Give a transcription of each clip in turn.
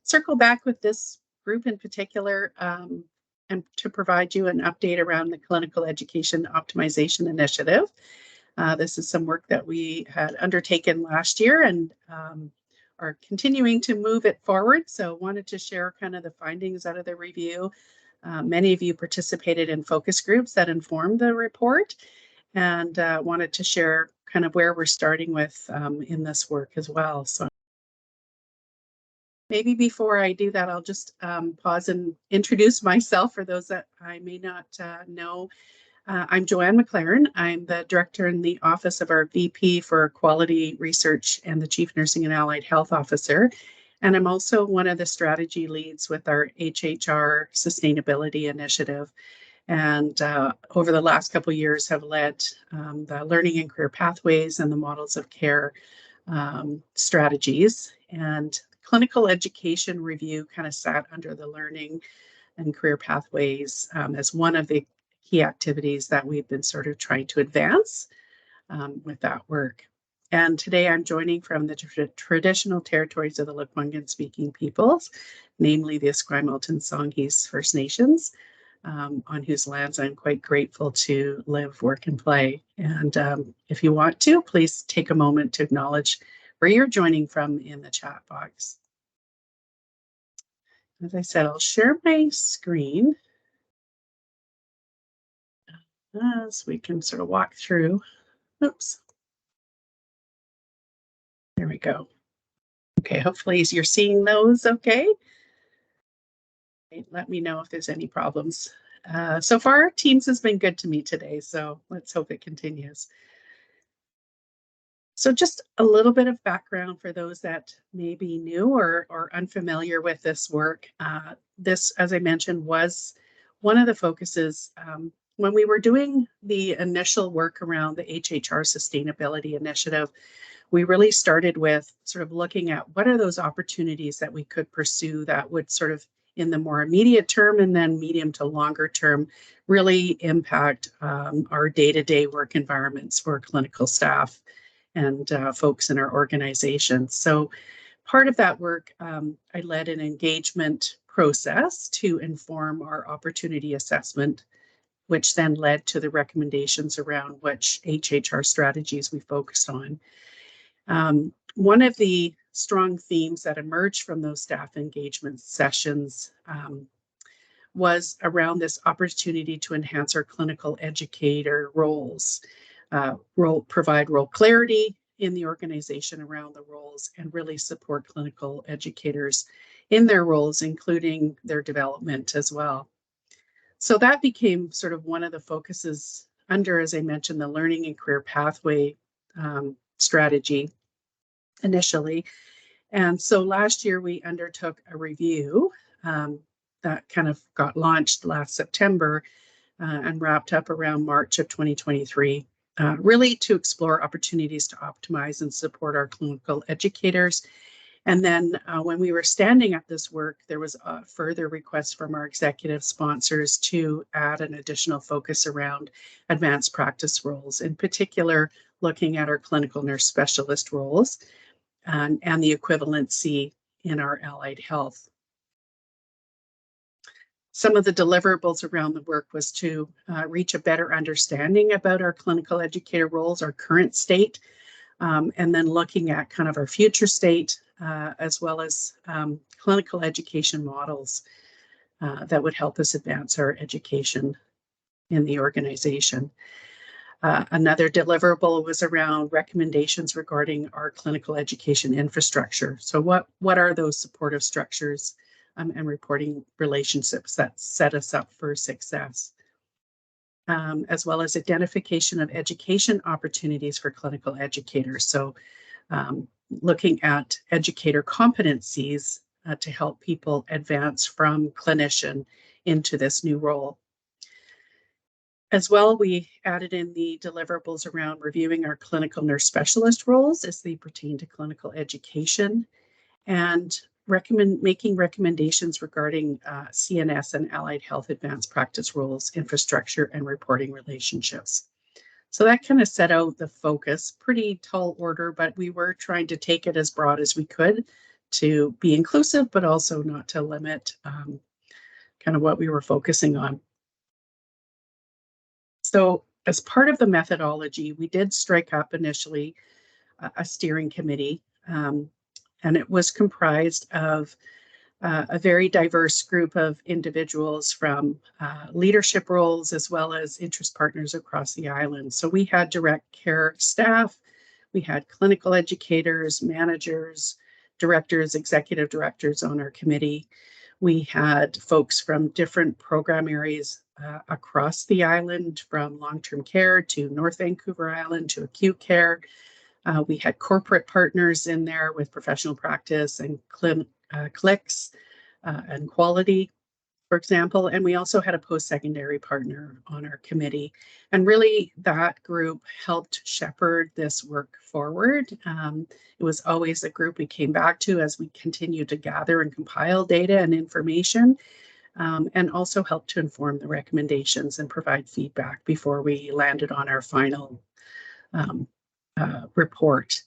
circle back with this group in particular and to provide you an update around the Clinical Education Optimization Initiative. This is some work that we had undertaken last year and are continuing to move it forward. So wanted to share kind of the findings out of the review. Many of you participated in focus groups that informed the report, and wanted to share kind of where we're starting with in this work as well. So maybe before I do that, I'll just pause and introduce myself for those that I may not know. I'm Joanne McLaren. I'm the director in the office of our VP for Quality Research and the Chief Nursing and Allied Health Officer. And I'm also one of the strategy leads with our HHR Sustainability Initiative. And over the last couple of years have led the learning and career pathways and the models of care strategies. And clinical education review kind of sat under the learning and career pathways as one of the key activities that we've been sort of trying to advance with that work. And today I'm joining from the traditional territories of the Lekwungen speaking peoples, namely the Esquimalt and Songhees First Nations, on whose lands I'm quite grateful to live, work, and play. And if you want to, please take a moment to acknowledge where you're joining from in the chat box. As I said, I'll share my screen as we can sort of walk through. Oops. There we go. Okay, hopefully you're seeing those okay. Let me know if there's any problems. So far, Teams has been good to me today, so let's hope it continues. So just a little bit of background for those that may be new or unfamiliar with this work. This, as I mentioned, was one of the focuses when we were doing the initial work around the HHR Sustainability Initiative. We really started with sort of looking at what are those opportunities that we could pursue that would sort of in the more immediate term and then medium to longer term really impact our day-to-day work environments for clinical staff and folks in our organization. So part of that work, I led an engagement process to inform our opportunity assessment, which then led to the recommendations around which HHR strategies we focused on. One of the strong themes that emerged from those staff engagement sessions was around this opportunity to enhance our clinical educator roles, provide role clarity in the organization around the roles, and really support clinical educators in their roles, including their development as well. So that became sort of one of the focuses under, as I mentioned, the learning and career pathway strategy initially. And so last year we undertook a review that kind of got launched last September and wrapped up around March of 2023, really to explore opportunities to optimize and support our clinical educators. And then when we were standing up this work, there was a further request from our executive sponsors to add an additional focus around advanced practice roles, in particular, looking at our clinical nurse specialist roles and the equivalency in our allied health. Some of the deliverables around the work was to reach a better understanding about our clinical educator roles, our current state, and then looking at kind of our future state, as well as clinical education models that would help us advance our education in the organization. Another deliverable was around recommendations regarding our clinical education infrastructure. So what are those supportive structures and reporting relationships that set us up for success? As well as identification of education opportunities for clinical educators. So looking at educator competencies to help people advance from clinician into this new role. As well, we added in the deliverables around reviewing our clinical nurse specialist roles as they pertain to clinical education and making recommendations regarding CNS and allied health advanced practice roles, infrastructure, and reporting relationships. So that kind of set out the focus, pretty tall order, but we were trying to take it as broad as we could to be inclusive, but also not to limit kind of what we were focusing on. So as part of the methodology, we did strike up initially a steering committee, and it was comprised of a very diverse group of individuals from leadership roles as well as interest partners across the island. So we had direct care staff, we had clinical educators, managers, directors, executive directors on our committee. We had folks from different program areas across the island, from long-term care to North Vancouver Island to acute care. We had corporate partners in there with professional practice and clicks and quality, for example. And we also had a post-secondary partner on our committee. And really that group helped shepherd this work forward. It was always a group we came back to as we continued to gather and compile data and information, and also helped to inform the recommendations and provide feedback before we landed on our final report.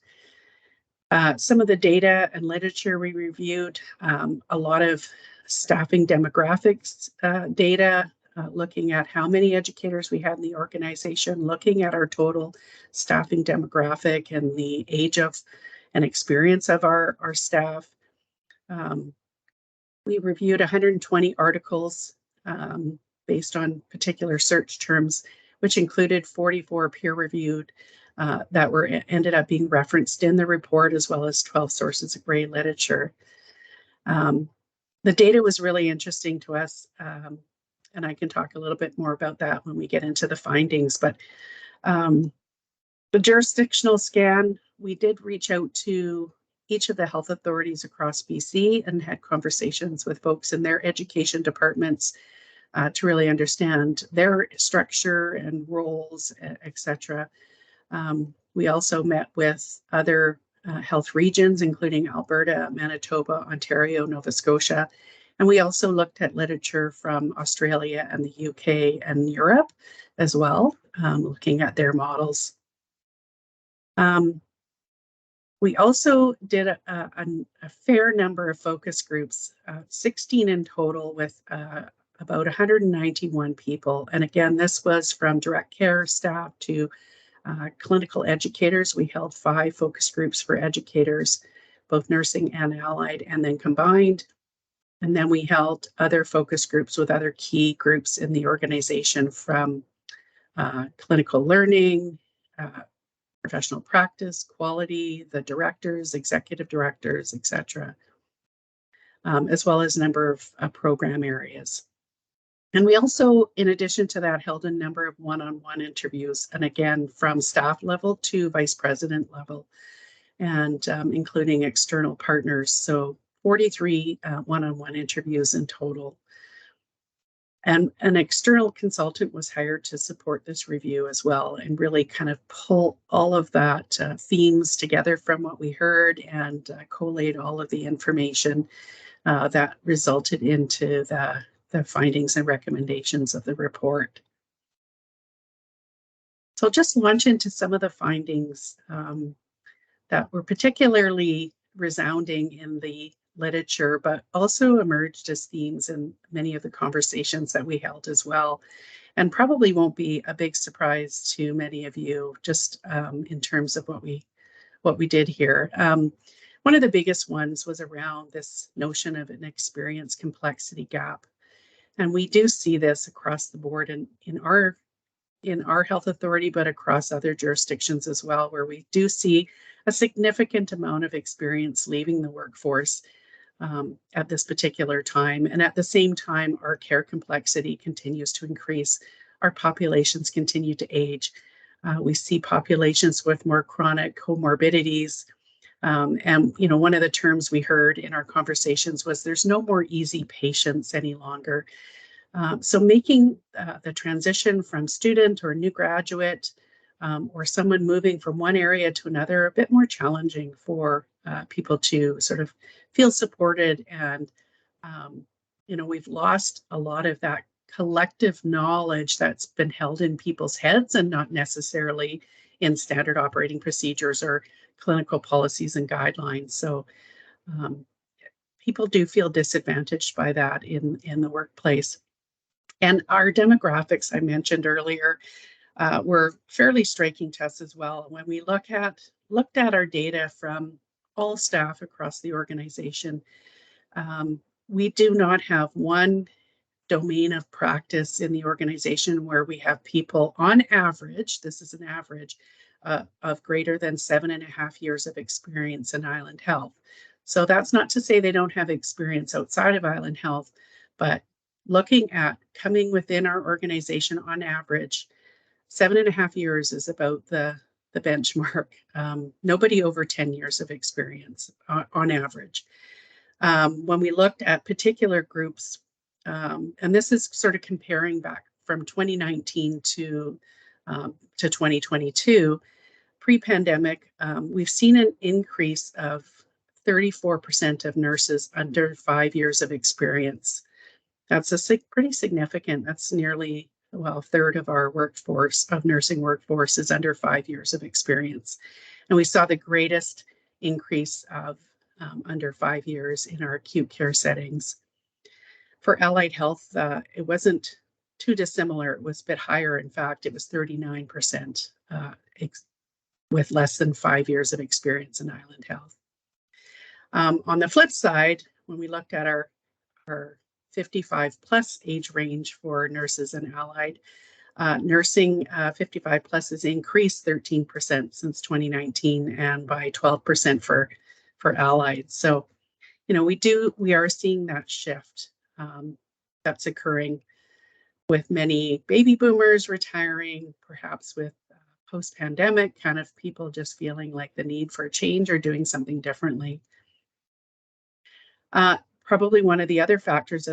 Some of the data and literature we reviewed, a lot of staffing demographics data, looking at how many educators we had in the organization, looking at our total staffing demographic and the age of and experience of our staff. We reviewed 120 articles based on particular search terms, which included 44 peer-reviewed that ended up being referenced in the report, as well as 12 sources of grey literature. The data was really interesting to us, and I can talk a little bit more about that when we get into the findings. But the jurisdictional scan, we did reach out to each of the health authorities across BC and had conversations with folks in their education departments to really understand their structure and roles, etc. We also met with other health regions, including Alberta, Manitoba, Ontario, Nova Scotia. And we also looked at literature from Australia and the UK and Europe as well, looking at their models. We also did a fair number of focus groups, 16 in total, with about 191 people. And again, this was from direct care staff to clinical educators. We held 5 focus groups for educators, both nursing and allied, and then combined. And then we held other focus groups with other key groups in the organization, from clinical learning, professional practice, quality, the directors, executive directors, etc., as well as a number of program areas. And we also, in addition to that, held a number of one-on-one interviews, and again, from staff level to vice president level, and including external partners. So 43 one-on-one interviews in total. And an external consultant was hired to support this review as well, and really kind of pull all of that themes together from what we heard, and collate all of the information that resulted into the findings and recommendations of the report. So I'll just launch into some of the findings that were particularly resounding in the literature, but also emerged as themes in many of the conversations that we held as well, and probably won't be a big surprise to many of you, just in terms of what we did here. One of the biggest ones was around this notion of an experience complexity gap. And we do see this across the board in our health authority, but across other jurisdictions as well, where we do see a significant amount of experience leaving the workforce at this particular time. And at the same time, our care complexity continues to increase. Our populations continue to age. We see populations with more chronic comorbidities. And, you know, one of the terms we heard in our conversations was there's no more easy patients any longer. So making the transition from student or new graduate or someone moving from one area to another a bit more challenging for people to sort of feel supported. And, you know, we've lost a lot of that collective knowledge that's been held in people's heads and not necessarily in standard operating procedures or clinical policies and guidelines. So people do feel disadvantaged by that in the workplace. And our demographics I mentioned earlier were fairly striking to us as well. When we looked at our data from all staff across the organization, we do not have one domain of practice in the organization where we have people on average, this is an average, of greater than 7.5 years of experience in Island Health. So that's not to say they don't have experience outside of Island Health, but looking at coming within our organization on average, 7.5 years is about the benchmark. Nobody over 10 years of experience on average. When we looked at particular groups, and this is sort of comparing back from 2019 to 2022, pre-pandemic, we've seen an increase of 34% of nurses under 5 years of experience. That's pretty significant. That's nearly, well, a third of our workforce, of nursing workforce, is under 5 years of experience. And we saw the greatest increase of under 5 years in our acute care settings. For allied health, it wasn't too dissimilar. It was a bit higher. In fact, it was 39% with less than 5 years of experience in Island Health. On the flip side, when we looked at our 55 plus age range for nurses and allied, nursing 55 plus has increased 13% since 2019 and by 12% for allied. So, we are seeing that shift that's occurring with many baby boomers retiring, perhaps with post-pandemic kind of people just feeling like the need for a change or doing something differently. Probably one of the other factors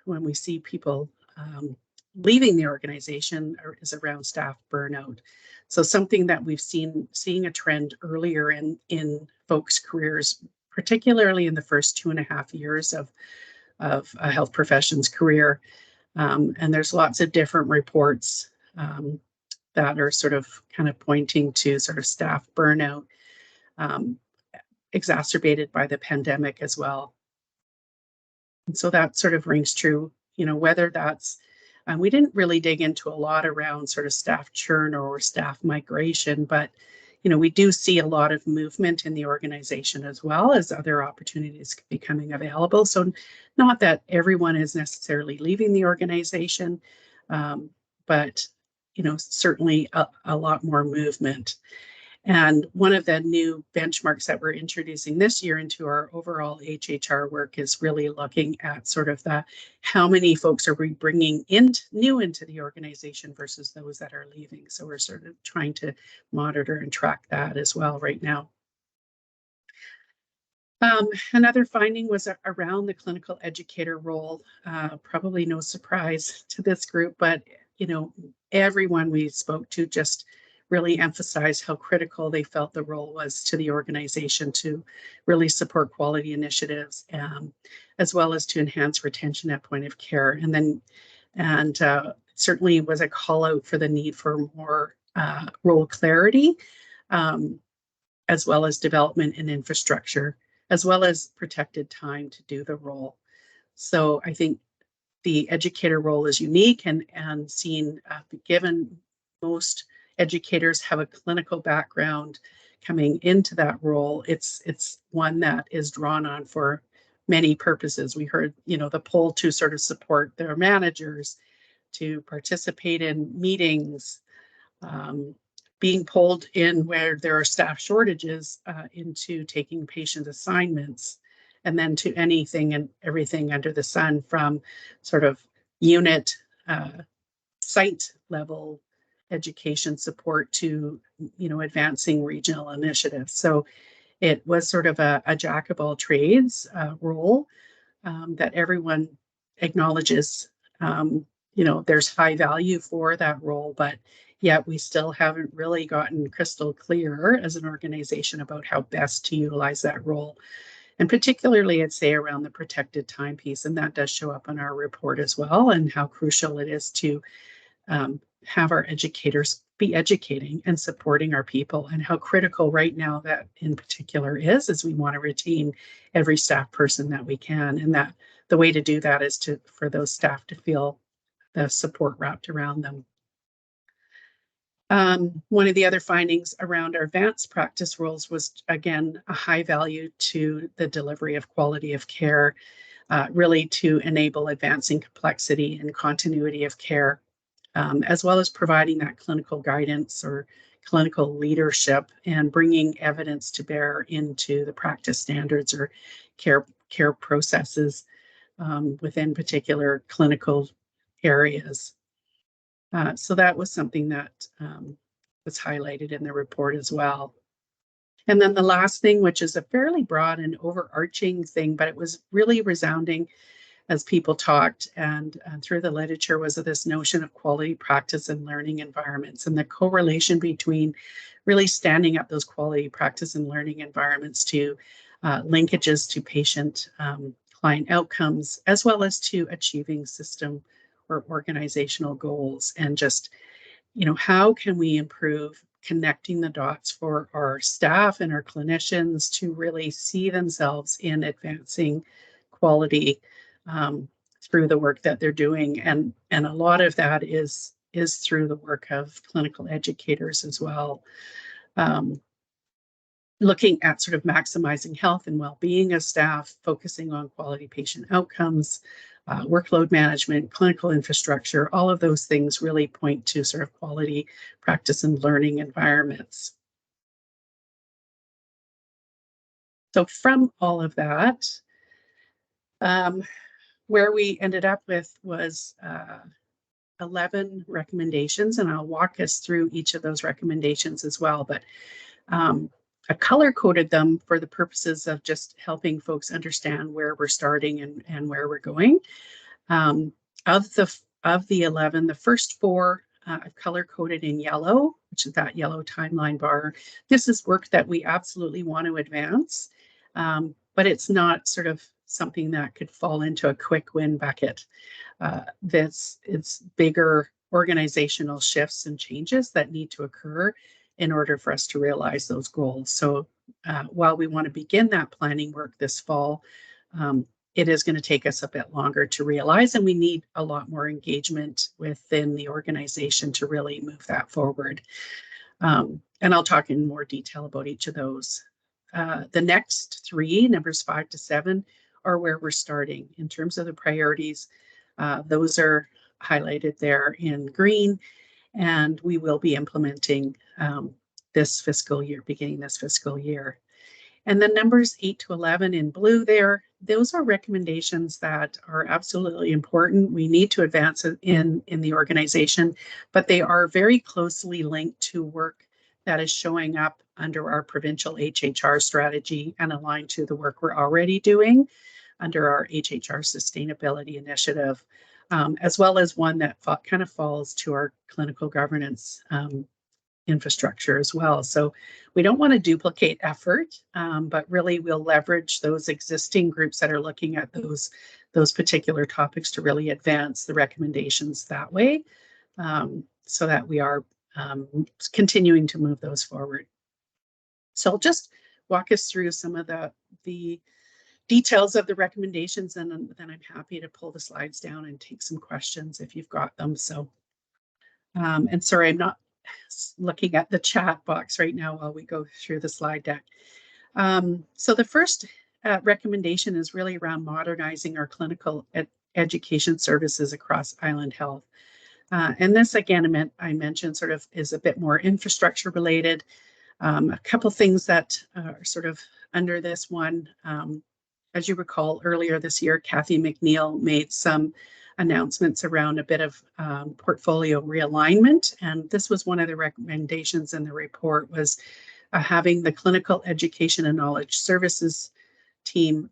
when we see people leaving the organization is around staff burnout. So something that we've seeing a trend earlier in folks' careers, particularly in the first 2.5 years of a health profession's career. And there's lots of different reports that are sort of kind of pointing to sort of staff burnout, exacerbated by the pandemic as well. And so that sort of rings true, whether that's, we didn't really dig into a lot around sort of staff churn or staff migration, but, we do see a lot of movement in the organization as well as other opportunities becoming available. So not that everyone is necessarily leaving the organization, but, certainly a lot more movement. And one of the new benchmarks that we're introducing this year into our overall HHR work is really looking at sort of how many folks are we bringing new into the organization versus those that are leaving. So we're sort of trying to monitor and track that as well right now. Another finding was around the clinical educator role. Probably no surprise to this group, but everyone we spoke to just really emphasized how critical they felt the role was to the organization to really support quality initiatives, as well as to enhance retention at point of care. And certainly was a call out for the need for more role clarity, as well as development and infrastructure, as well as protected time to do the role. So I think the educator role is unique and seen, given most educators have a clinical background coming into that role, it's one that is drawn on for many purposes. We heard, the pull to sort of support their managers, to participate in meetings, being pulled in where there are staff shortages into taking patient assignments, and then to anything and everything under the sun from sort of unit, site level education support to, advancing regional initiatives. So it was sort of a jack of all trades role that everyone acknowledges. There's high value for that role, but yet we still haven't really gotten crystal clear as an organization about how best to utilize that role. And particularly, I'd say around the protected time piece, and that does show up in our report as well, and how crucial it is to have our educators be educating and supporting our people, and how critical right now that in particular is, as we want to retain every staff person that we can. And that the way to do that is for those staff to feel the support wrapped around them. One of the other findings around our advanced practice rules was, again, a high value to the delivery of quality of care, really to enable advancing complexity and continuity of care, as well as providing that clinical guidance or clinical leadership and bringing evidence to bear into the practice standards or care processes within particular clinical areas. So that was something that was highlighted in the report as well. And then the last thing, which is a fairly broad and overarching thing, but it was really resounding as people talked and through the literature, was this notion of quality practice and learning environments, and the correlation between really standing up those quality practice and learning environments to linkages to patient client outcomes, as well as to achieving system or organizational goals. And just, how can we improve connecting the dots for our staff and our clinicians to really see themselves in advancing quality through the work that they're doing. And a lot of that is through the work of clinical educators as well. Looking at sort of maximizing health and well-being of staff, focusing on quality patient outcomes, workload management, clinical infrastructure, all of those things really point to sort of quality practice and learning environments. So from all of that, where we ended up with was 11 recommendations, and I'll walk us through each of those recommendations as well. But I color-coded them for the purposes of just helping folks understand where we're starting and where we're going. Of the 11, the first 4 I've color-coded in yellow, which is that yellow timeline bar. This is work that we absolutely want to advance, but it's not sort of something that could fall into a quick win bucket. It's bigger organizational shifts and changes that need to occur in order for us to realize those goals. So while we want to begin that planning work this fall, it is going to take us a bit longer to realize, and we need a lot more engagement within the organization to really move that forward. And I'll talk in more detail about each of those. The next 3, numbers 5 to 7, are where we're starting in terms of the priorities. Those are highlighted there in green, and we will be implementing this fiscal year, beginning this fiscal year. And the numbers 8 to 11 in blue there, those are recommendations that are absolutely important. We need to advance in the organization, but they are very closely linked to work that is showing up under our provincial HHR strategy and aligned to the work we're already doing under our HHR sustainability initiative, as well as one that kind of falls to our clinical governance infrastructure as well. So we don't want to duplicate effort, but really we'll leverage those existing groups that are looking at those particular topics to really advance the recommendations that way, so that we are continuing to move those forward. So I'll just walk us through some of the details of the recommendations, and then I'm happy to pull the slides down and take some questions if you've got them. So, and sorry, I'm not looking at the chat box right now while we go through the slide deck. So the first recommendation is really around modernizing our clinical education services across Island Health. And this, again, I mentioned sort of is a bit more infrastructure related. A couple things that are sort of under this one. As you recall, earlier this year, Kathy McNeil made some announcements around a bit of portfolio realignment. And this was one of the recommendations in the report, was having the clinical education and knowledge services team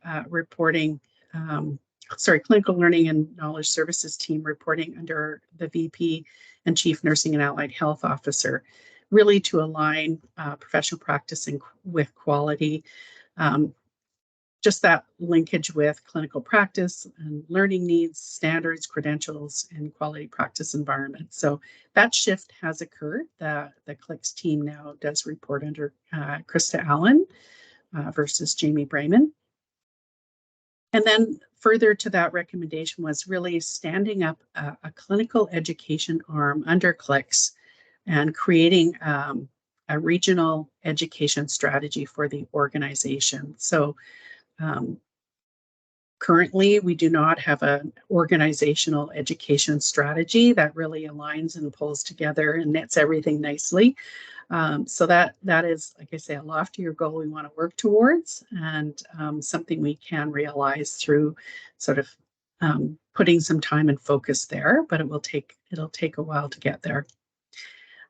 clinical learning and knowledge services team reporting under the VP and Chief Nursing and Allied Health Officer, really to align professional practice with quality. just that linkage with clinical practice and learning needs, standards, credentials, and quality practice environment. So that shift has occurred. The CLICS team now does report under Krista Allen versus Jamie Brayman. And then further to that recommendation was really standing up a clinical education arm under CLICS and creating a regional education strategy for the organization. So currently, we do not have an organizational education strategy that really aligns and pulls together and knits everything nicely. So that is, like I say, a loftier goal we want to work towards, and something we can realize through sort of putting some time and focus there, but it'll take a while to get there.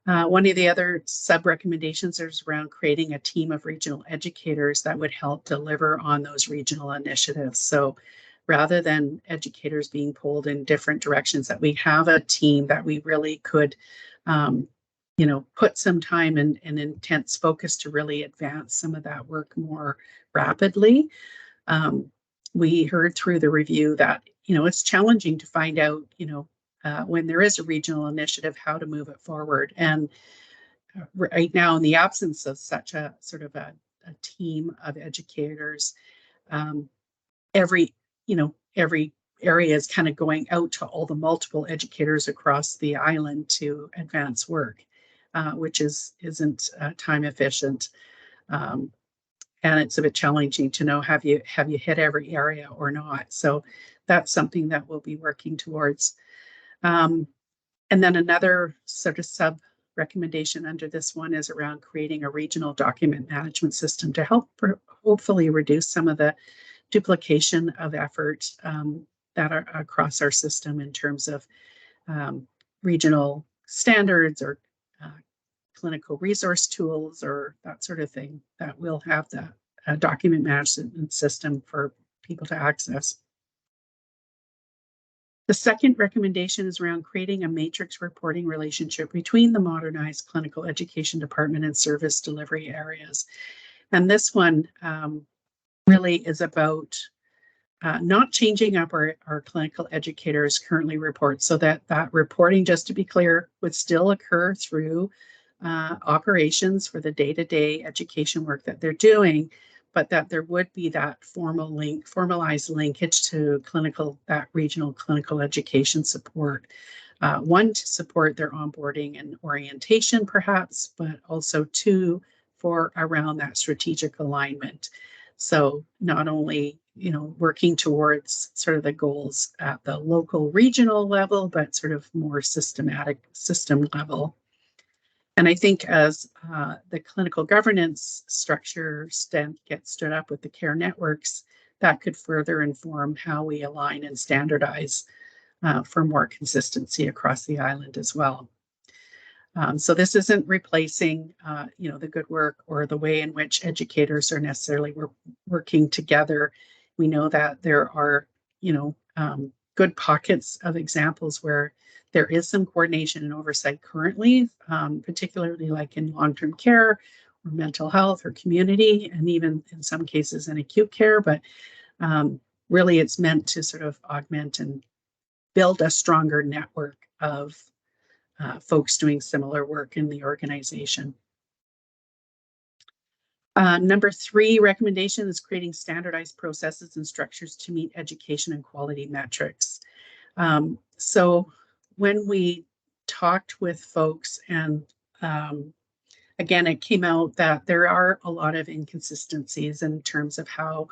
One of the other sub-recommendations is around creating a team of regional educators that would help deliver on those regional initiatives. So rather than educators being pulled in different directions, that we have a team that we really could, put some time and intense focus to really advance some of that work more rapidly. We heard through the review that, it's challenging to find out, when there is a regional initiative, how to move it forward. And right now, in the absence of such a sort of a team of educators, every area is kind of going out to all the multiple educators across the island to advance work, which isn't time efficient. And it's a bit challenging to know, have you hit every area or not? So that's something that we'll be working towards. And then another sort of sub recommendation under this one is around creating a regional document management system to help hopefully reduce some of the duplication of effort that are across our system in terms of regional standards or clinical resource tools or that sort of thing, that will have the document management system for people to access. The second recommendation is around creating a matrix reporting relationship between the modernized clinical education department and service delivery areas. And this one really is about not changing up our clinical educators currently report, so that reporting, just to be clear, would still occur through operations for the day-to-day education work that they're doing, but that there would be that formalized linkage to that regional clinical education support. One, to support their onboarding and orientation, perhaps, but also two, for around that strategic alignment. So not only, working towards sort of the goals at the local regional level, but sort of more systematic system level. And I think as the clinical governance structure gets stood up with the care networks, that could further inform how we align and standardize for more consistency across the island as well. So this isn't replacing, the good work or the way in which educators are necessarily working together. We know that there are, good pockets of examples where there is some coordination and oversight currently, particularly like in long-term care or mental health or community, and even in some cases in acute care. But really, it's meant to sort of augment and build a stronger network of folks doing similar work in the organization. Number 3 recommendation is creating standardized processes and structures to meet education and quality metrics. So when we talked with folks, and again, it came out that there are a lot of inconsistencies in terms of how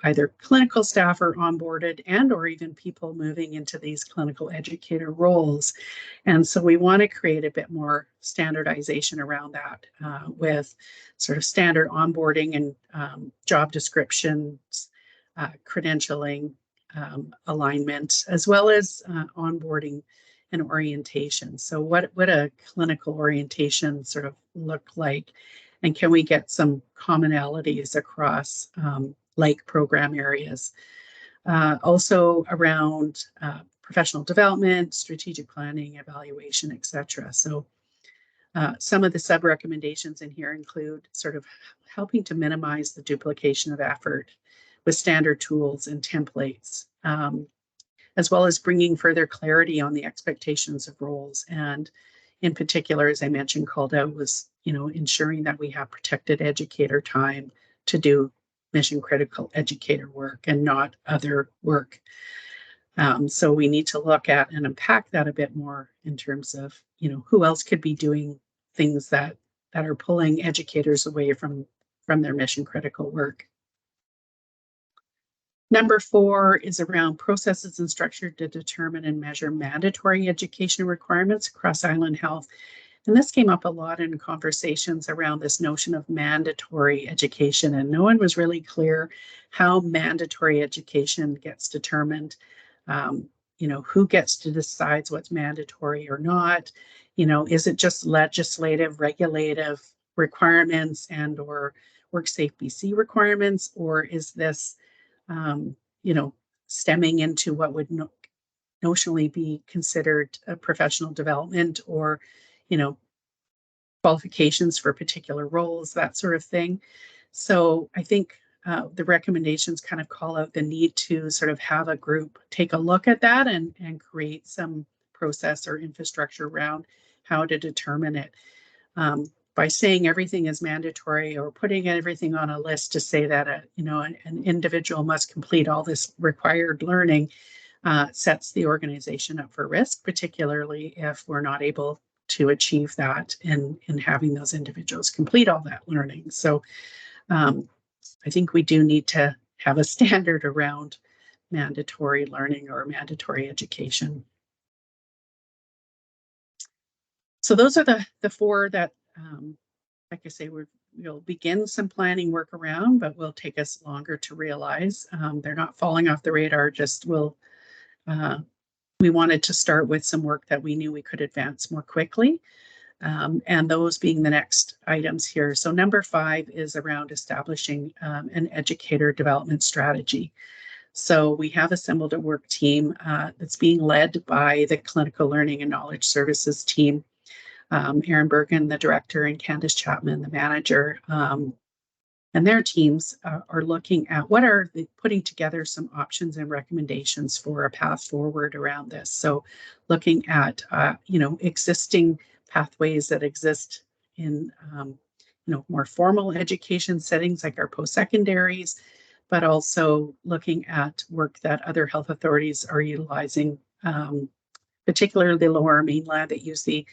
either clinical staff are onboarded and or even people moving into these clinical educator roles. And so we want to create a bit more standardization around that with sort of standard onboarding and job descriptions, credentialing, alignment, as well as onboarding and orientation. So what would a clinical orientation sort of look like? And can we get some commonalities across like program areas? Also around professional development, strategic planning, evaluation, etc. So some of the sub-recommendations in here include sort of helping to minimize the duplication of effort with standard tools and templates, as well as bringing further clarity on the expectations of roles. And in particular, as I mentioned, called out was, ensuring that we have protected educator time to do mission critical educator work and not other work. So we need to look at and unpack that a bit more in terms of, who else could be doing things that are pulling educators away from their mission critical work. Number 4 is around processes and structure to determine and measure mandatory education requirements across Island Health. And this came up a lot in conversations around this notion of mandatory education, and no one was really clear how mandatory education gets determined. Who gets to decide what's mandatory or not? Is it just legislative, regulative requirements and or WorkSafe BC requirements, or is this stemming into what would notionally be considered a professional development or, qualifications for particular roles, that sort of thing. So I think the recommendations kind of call out the need to sort of have a group take a look at that and create some process or infrastructure around how to determine it. By saying everything is mandatory or putting everything on a list to say that an individual must complete all this required learning sets the organization up for risk, particularly if we're not able to achieve that in having those individuals complete all that learning. So I think we do need to have a standard around mandatory learning or mandatory education. So those are the 4 that, like I say, we'll begin some planning work around, but will take us longer to realize. They're not falling off the radar, just we wanted to start with some work that we knew we could advance more quickly. And those being the next items here. So number 5 is around establishing an educator development strategy. So we have assembled a work team that's being led by the Clinical Learning and Knowledge Services team. Erin Bergen, the director, and Candace Chapman, the manager, and their teams are looking at putting together some options and recommendations for a path forward around this. So looking at, existing pathways that exist in, more formal education settings like our post-secondaries, but also looking at work that other health authorities are utilizing, particularly the Lower Mainland that use the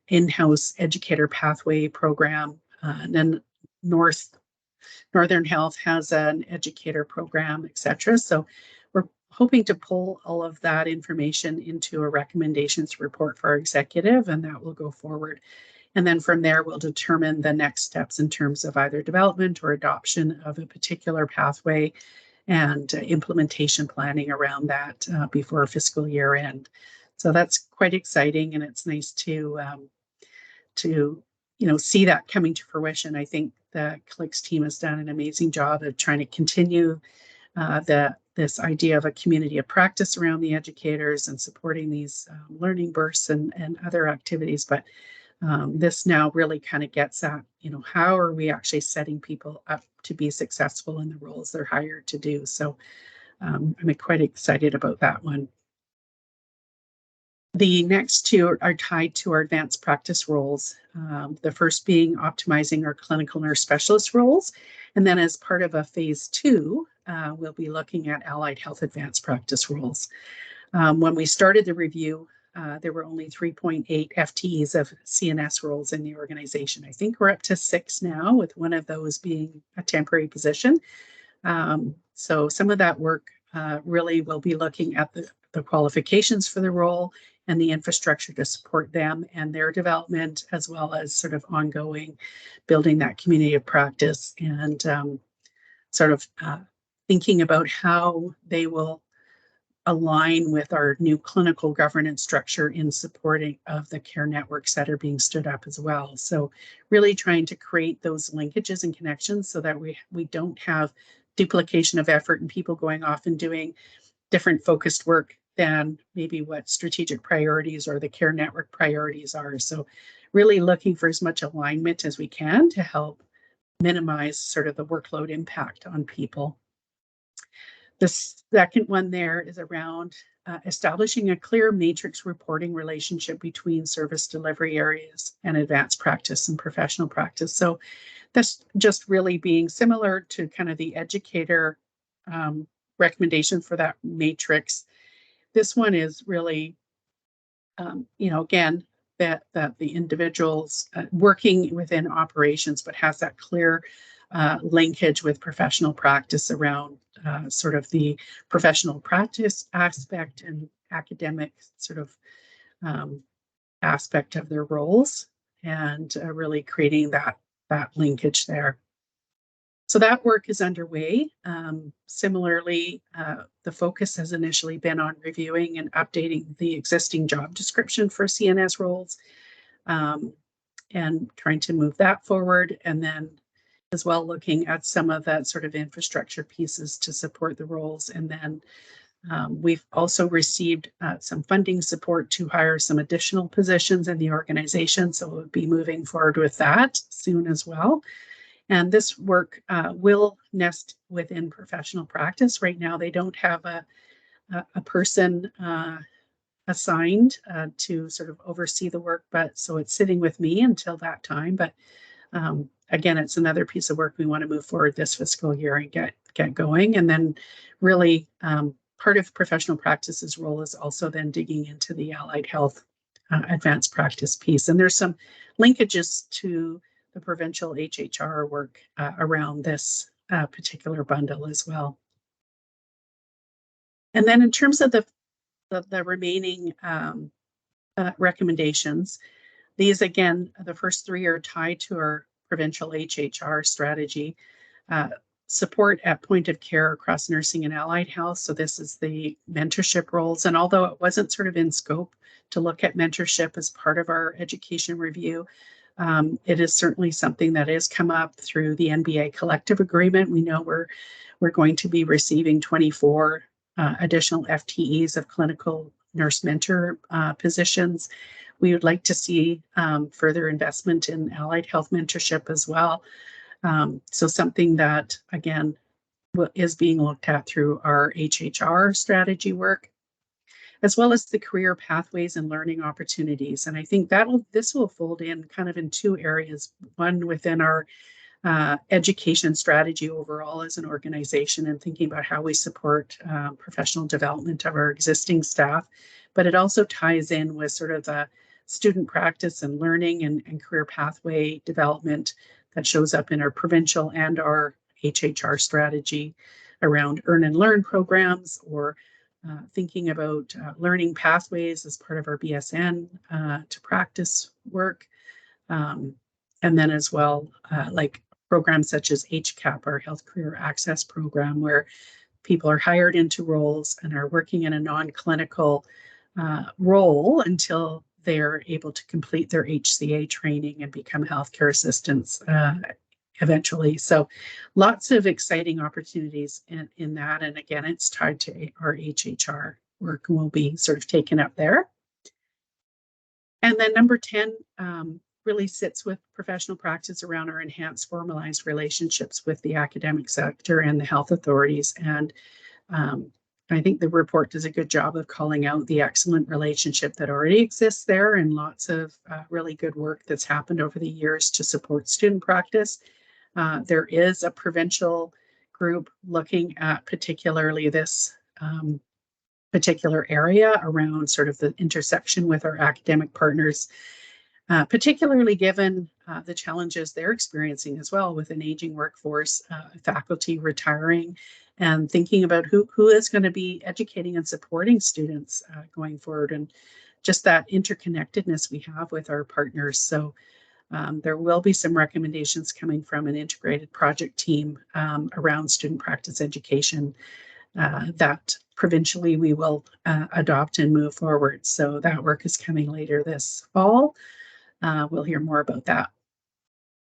in-house educator pathway program. And then Northern Health has an educator program, etc. So we're hoping to pull all of that information into a recommendations report for our executive, and that will go forward. And then from there, we'll determine the next steps in terms of either development or adoption of a particular pathway and implementation planning around that before fiscal year end. So that's quite exciting, and it's nice to see that coming to fruition. I think the CLICS team has done an amazing job of trying to continue this idea of a community of practice around the educators and supporting these learning bursts and other activities. But this now really kind of gets at, how are we actually setting people up to be successful in the roles they're hired to do? So I'm quite excited about that one. The next 2 are tied to our advanced practice roles. The first being optimizing our clinical nurse specialist roles. And then as part of a phase 2, we'll be looking at allied health advanced practice roles. When we started the review, there were only 3.8 FTEs of CNS roles in the organization. I think we're up to 6 now, with one of those being a temporary position. So some of that work really will be looking at the qualifications for the role and the infrastructure to support them and their development, as well as sort of ongoing building that community of practice and thinking about how they will align with our new clinical governance structure in supporting of the care networks that are being stood up as well. So really trying to create those linkages and connections so that we don't have duplication of effort and people going off and doing different focused work than maybe what strategic priorities or the care network priorities are. So really looking for as much alignment as we can to help minimize sort of the workload impact on people. The second one there is around establishing a clear matrix reporting relationship between service delivery areas and advanced practice and professional practice. So that's just really being similar to kind of the educator recommendation for that matrix. This one is really, again, that the individuals working within operations, but has that clear linkage with professional practice around sort of the professional practice aspect and academic sort of aspect of their roles, and really creating that linkage there. So that work is underway. Similarly, the focus has initially been on reviewing and updating the existing job description for CNS roles, and trying to move that forward. And then as well, looking at some of that sort of infrastructure pieces to support the roles. And then we've also received some funding support to hire some additional positions in the organization. So we'll be moving forward with that soon as well. And this work will nest within professional practice. Right now, they don't have a person assigned to sort of oversee the work, but so it's sitting with me until that time. But again, it's another piece of work we want to move forward this fiscal year and get going. And then really part of professional practice's role is also then digging into the allied health advanced practice piece. And there's some linkages to the provincial HHR work around this particular bundle as well. And then in terms of the remaining recommendations, these again, the first three are tied to our provincial HHR strategy. Support at point of care across nursing and allied health. So this is the mentorship roles. And although it wasn't sort of in scope to look at mentorship as part of our education review, it is certainly something that has come up through the NBA collective agreement. We know we're going to be receiving 24 additional FTEs of clinical nurse mentor positions. We would like to see further investment in allied health mentorship as well. So something that, again, is being looked at through our HHR strategy work, as well as the career pathways and learning opportunities. And I think this will fold in kind of in two areas. One within our education strategy overall as an organization, and thinking about how we support professional development of our existing staff. But it also ties in with sort of the student practice and learning and career pathway development that shows up in our provincial and our HHR strategy around earn and learn programs, or thinking about learning pathways as part of our BSN to practice work. And then as well, like programs such as HCAP, our Health Career Access Program, where people are hired into roles and are working in a non-clinical role until they're able to complete their HCA training and become healthcare assistants eventually. So lots of exciting opportunities in that. And again, it's tied to our HHR work and will be sort of taken up there. And then number 10 really sits with professional practice around our enhanced formalized relationships with the academic sector and the health authorities. And I think the report does a good job of calling out the excellent relationship that already exists there, and lots of really good work that's happened over the years to support student practice. There is a provincial group looking at particularly this particular area around sort of the intersection with our academic partners, particularly given the challenges they're experiencing as well with an aging workforce, faculty retiring, and thinking about who is going to be educating and supporting students going forward, and just that interconnectedness we have with our partners. So there will be some recommendations coming from an integrated project team around student practice education that provincially we will adopt and move forward. So that work is coming later this fall. We'll hear more about that.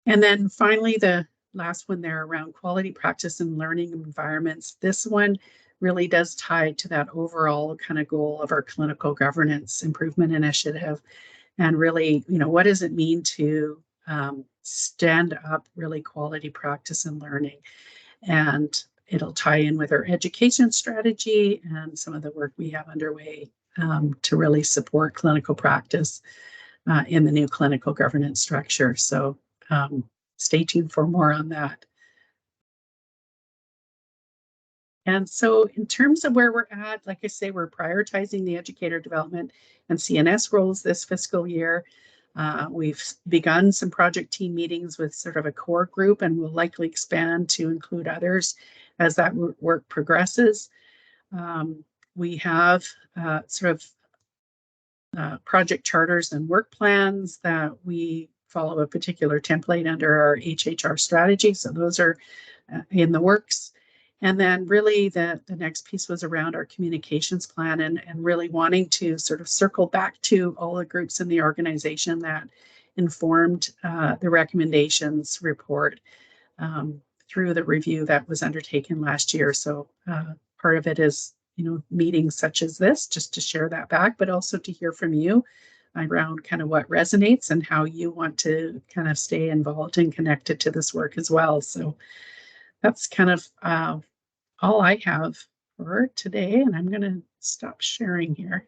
And then finally, the last one there around quality practice and learning environments. This one really does tie to that overall kind of goal of our clinical governance improvement initiative. And really, what does it mean to stand up really quality practice and learning? And it'll tie in with our education strategy and some of the work we have underway to really support clinical practice in the new clinical governance structure. So stay tuned for more on that. And so in terms of where we're at, like I say, we're prioritizing the educator development and CNS roles this fiscal year. We've begun some project team meetings with sort of a core group, and we'll likely expand to include others as that work progresses. We have sort of project charters and work plans that we follow a particular template under our HHR strategy. So those are in the works. And then really the next piece was around our communications plan and really wanting to sort of circle back to all the groups in the organization that informed the recommendations report through the review that was undertaken last year. So part of it is, meetings such as this, just to share that back, but also to hear from you around kind of what resonates and how you want to kind of stay involved and connected to this work as well. So that's kind of all I have for today, and I'm going to stop sharing here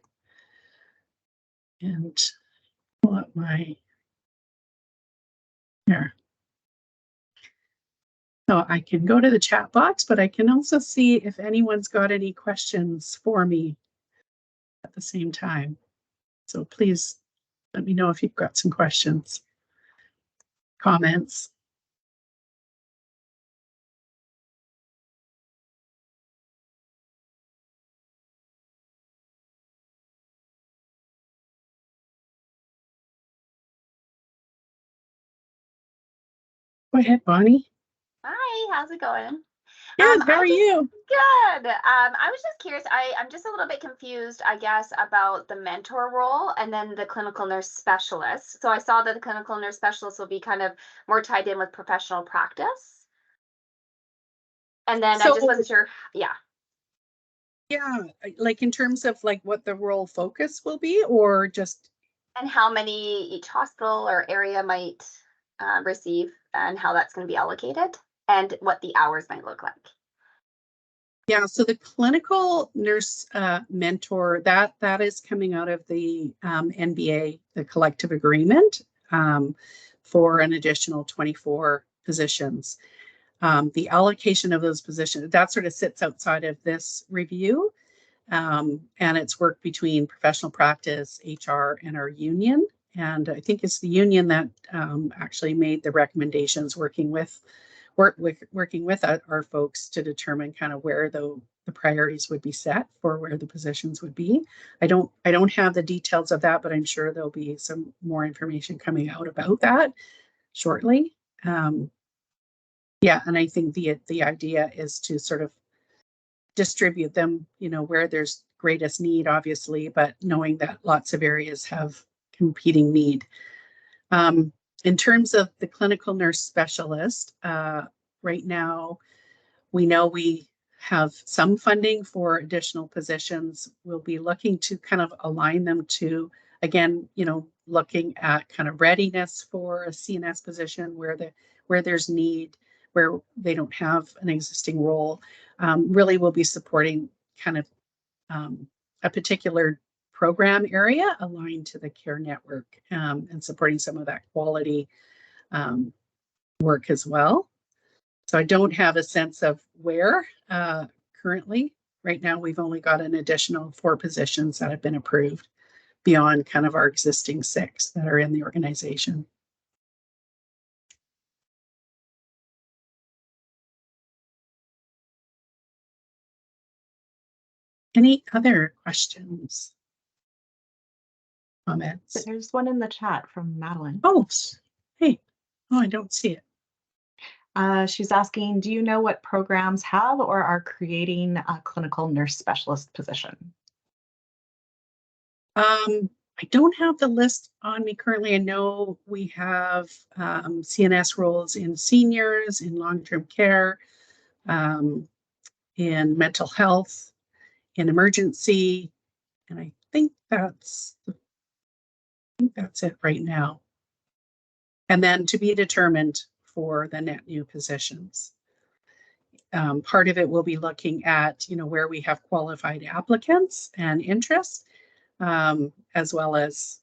and pull up my here. So I can go to the chat box, but I can also see if anyone's got any questions for me at the same time. So please let me know if you've got some questions, comments. Go ahead, Bonnie. Hi, how's it going? Good, how are you? Good. I was just curious. I'm just a little bit confused, I guess, about the mentor role and then the clinical nurse specialist. So I saw that the clinical nurse specialist will be kind of more tied in with professional practice. And then I just wasn't sure. Yeah. Yeah, like in terms of like what the role focus will be, or just And how many each hospital or area might receive and how that's going to be allocated and what the hours might look like. Yeah, so the clinical nurse mentor, that is coming out of the NBA, the collective agreement for an additional 24 positions. The allocation of those positions, that sort of sits outside of this review. And it's work between professional practice, HR, and our union. And I think it's the union that actually made the recommendations working with our folks to determine kind of where the priorities would be set for where the positions would be. I don't have the details of that, but I'm sure there'll be some more information coming out about that shortly. Yeah, and I think the idea is to sort of distribute them, where there's greatest need, obviously, but knowing that lots of areas have competing need. In terms of the clinical nurse specialist, right now, we know we have some funding for additional positions. We'll be looking to kind of align them to, again, looking at kind of readiness for a CNS position where there's need, where they don't have an existing role. Really, we'll be supporting kind of a particular program area aligned to the care network and supporting some of that quality work as well. So I don't have a sense of where currently. Right now, we've only got an additional 4 positions that have been approved beyond kind of our existing 6 that are in the organization. Any other questions? Comments? There's one in the chat from Madeline. Oh, hey. Oh, I don't see it. She's asking, do you know what programs have or are creating a clinical nurse specialist position? I don't have the list on me currently. I know we have CNS roles in seniors, in long-term care, in mental health, in emergency, and I think that's it right now. And then to be determined for the net new positions. part of it will be looking at, where we have qualified applicants and interest, as well as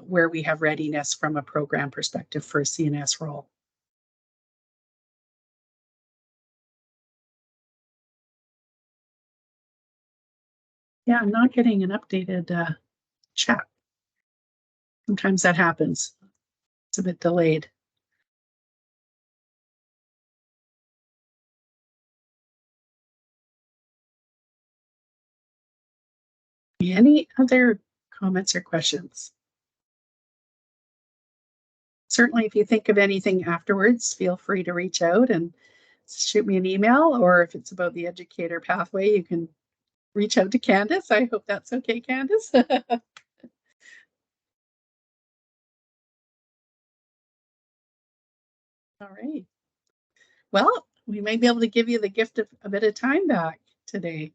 where we have readiness from a program perspective for a CNS role. Yeah, I'm not getting an updated chat. Sometimes that happens. It's a bit delayed. Any other comments or questions? Certainly, if you think of anything afterwards, feel free to reach out and shoot me an email, or if it's about the educator pathway, you can reach out to Candace. I hope that's okay, Candace. All right. Well, we may be able to give you the gift of a bit of time back today.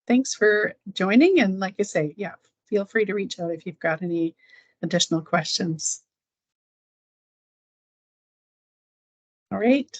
Thanks for joining. And like I say, yeah, feel free to reach out if you've got any additional questions. All right.